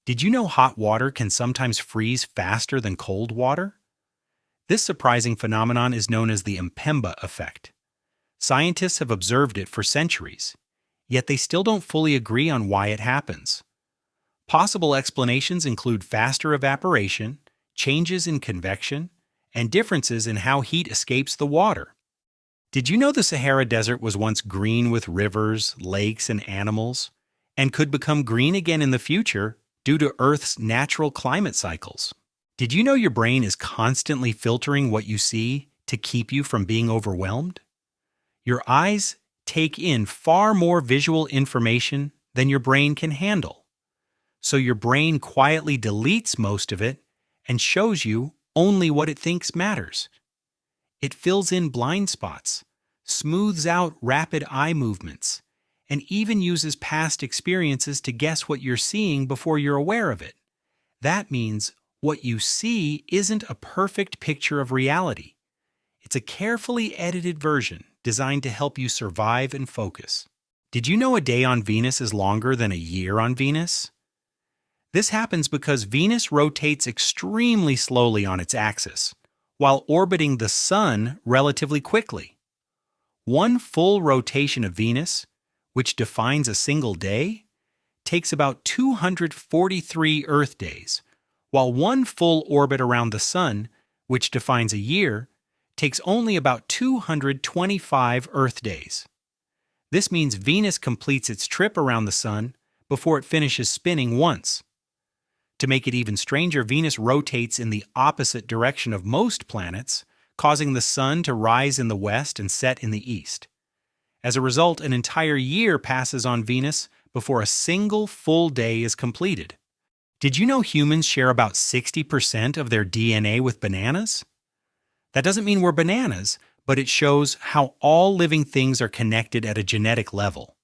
Did you know hot water can sometimes freeze faster than cold water? This surprising phenomenon is known as the Mpemba effect. Scientists have observed it for centuries, yet they still don't fully agree on why it happens. Possible explanations include faster evaporation, changes in convection, and differences in how heat escapes the water. Did you know the Sahara Desert was once green with rivers, lakes, and animals, and could become green again in the future due to Earth's natural climate cycles? Did you know your brain is constantly filtering what you see to keep you from being overwhelmed? Your eyes take in far more visual information than your brain can handle. So your brain quietly deletes most of it and shows you only what it thinks matters. It fills in blind spots, smooths out rapid eye movements, and even uses past experiences to guess what you're seeing before you're aware of it. That means what you see isn't a perfect picture of reality. It's a carefully edited version designed to help you survive and focus. Did you know a day on Venus is longer than a year on Venus? This happens because Venus rotates extremely slowly on its axis, while orbiting the Sun relatively quickly. One full rotation of Venus, which defines a single day, takes about 243 Earth days, while one full orbit around the Sun, which defines a year, takes only about 225 Earth days. This means Venus completes its trip around the Sun before it finishes spinning once. To make it even stranger, Venus rotates in the opposite direction of most planets, causing the Sun to rise in the west and set in the east. As a result, an entire year passes on Venus before a single full day is completed. Did you know humans share about 60% of their DNA with bananas? That doesn't mean we're bananas, but it shows how all living things are connected at a genetic level.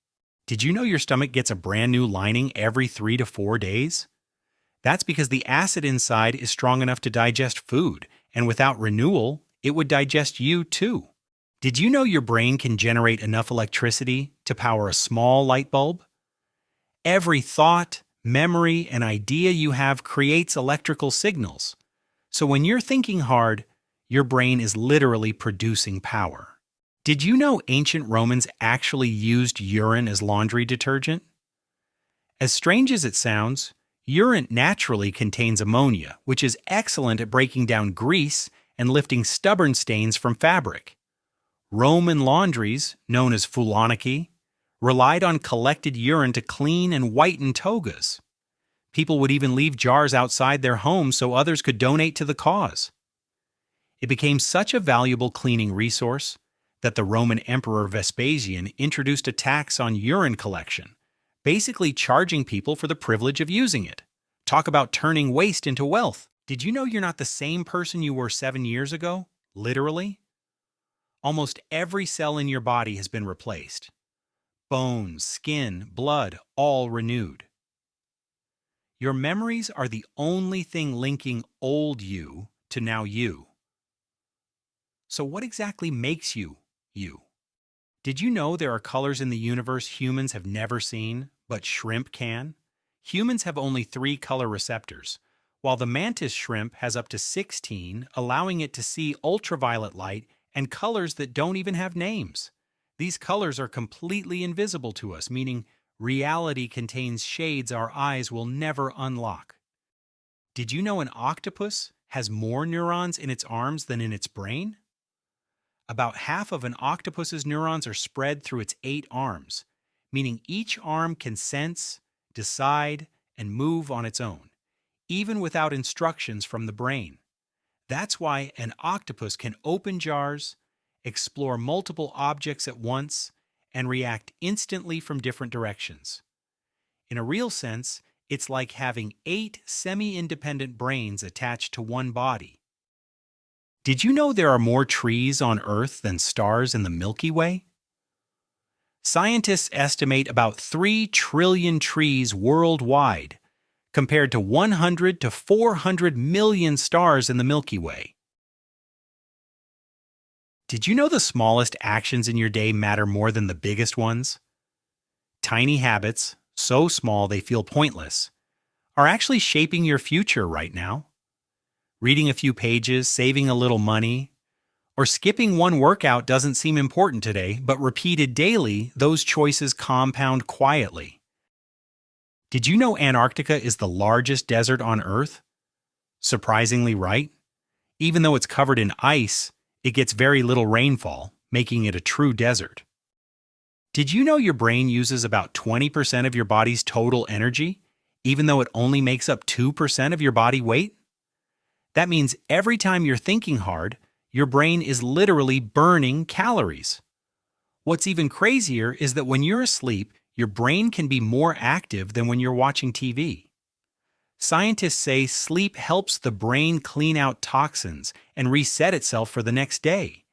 Did you know your stomach gets a brand new lining every 3 to 4 days? That's because the acid inside is strong enough to digest food, and without renewal, it would digest you too. Did you know your brain can generate enough electricity to power a small light bulb? Every thought, memory, and idea you have creates electrical signals. So when you're thinking hard, your brain is literally producing power. Did you know ancient Romans actually used urine as laundry detergent? As strange as it sounds, urine naturally contains ammonia, which is excellent at breaking down grease and lifting stubborn stains from fabric. Roman laundries, known as fulonici, relied on collected urine to clean and whiten togas. People would even leave jars outside their homes so others could donate to the cause. It became such a valuable cleaning resource that the Roman Emperor Vespasian introduced a tax on urine collection, basically charging people for the privilege of using it. Talk about turning waste into wealth. Did you know you're not the same person you were 7 years ago? Literally? Almost every cell in your body has been replaced. Bones, skin, blood, all renewed. Your memories are the only thing linking old you to now you. So what exactly makes you, you? Did you know there are colors in the universe humans have never seen, but shrimp can? Humans have only 3 color receptors, while the mantis shrimp has up to 16, allowing it to see ultraviolet light and colors that don't even have names. These colors are completely invisible to us, meaning reality contains shades our eyes will never unlock. Did you know an octopus has more neurons in its arms than in its brain? About half of an octopus's neurons are spread through its 8 arms, meaning each arm can sense, decide, and move on its own, even without instructions from the brain. That's why an octopus can open jars, explore multiple objects at once, and react instantly from different directions. In a real sense, it's like having 8 semi-independent brains attached to one body. Did you know there are more trees on Earth than stars in the Milky Way? Scientists estimate about 3 trillion trees worldwide, compared to 100 to 400 million stars in the Milky Way. Did you know the smallest actions in your day matter more than the biggest ones? Tiny habits, so small they feel pointless, are actually shaping your future right now. Reading a few pages, saving a little money, or skipping one workout doesn't seem important today, but repeated daily, those choices compound quietly. Did you know Antarctica is the largest desert on Earth? Surprisingly right. Even though it's covered in ice, it gets very little rainfall, making it a true desert. Did you know your brain uses about 20% of your body's total energy, even though it only makes up 2% of your body weight? That means every time you're thinking hard, your brain is literally burning calories. What's even crazier is that when you're asleep, your brain can be more active than when you're watching TV. Scientists say sleep helps the brain clean out toxins and reset itself for the next day.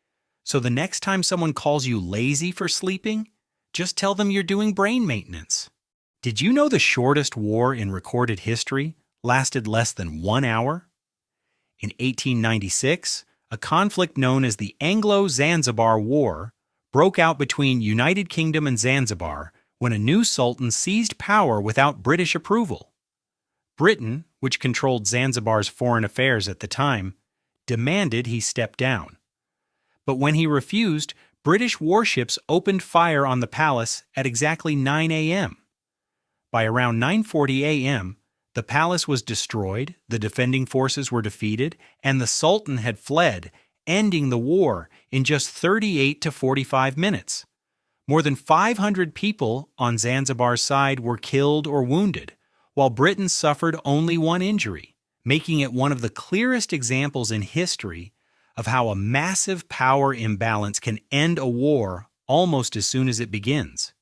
So the next time someone calls you lazy for sleeping, just tell them you're doing brain maintenance. Did you know the shortest war in recorded history lasted less than 1 hour? In 1896, a conflict known as the Anglo-Zanzibar War broke out between United Kingdom and Zanzibar when a new sultan seized power without British approval. Britain, which controlled Zanzibar's foreign affairs at the time, demanded he step down. But when he refused, British warships opened fire on the palace at exactly 9 a.m. By around 9:40 a.m., the palace was destroyed, the defending forces were defeated, and the Sultan had fled, ending the war in just 38 to 45 minutes. More than 500 people on Zanzibar's side were killed or wounded, while Britain suffered only one injury, making it one of the clearest examples in history of how a massive power imbalance can end a war almost as soon as it begins.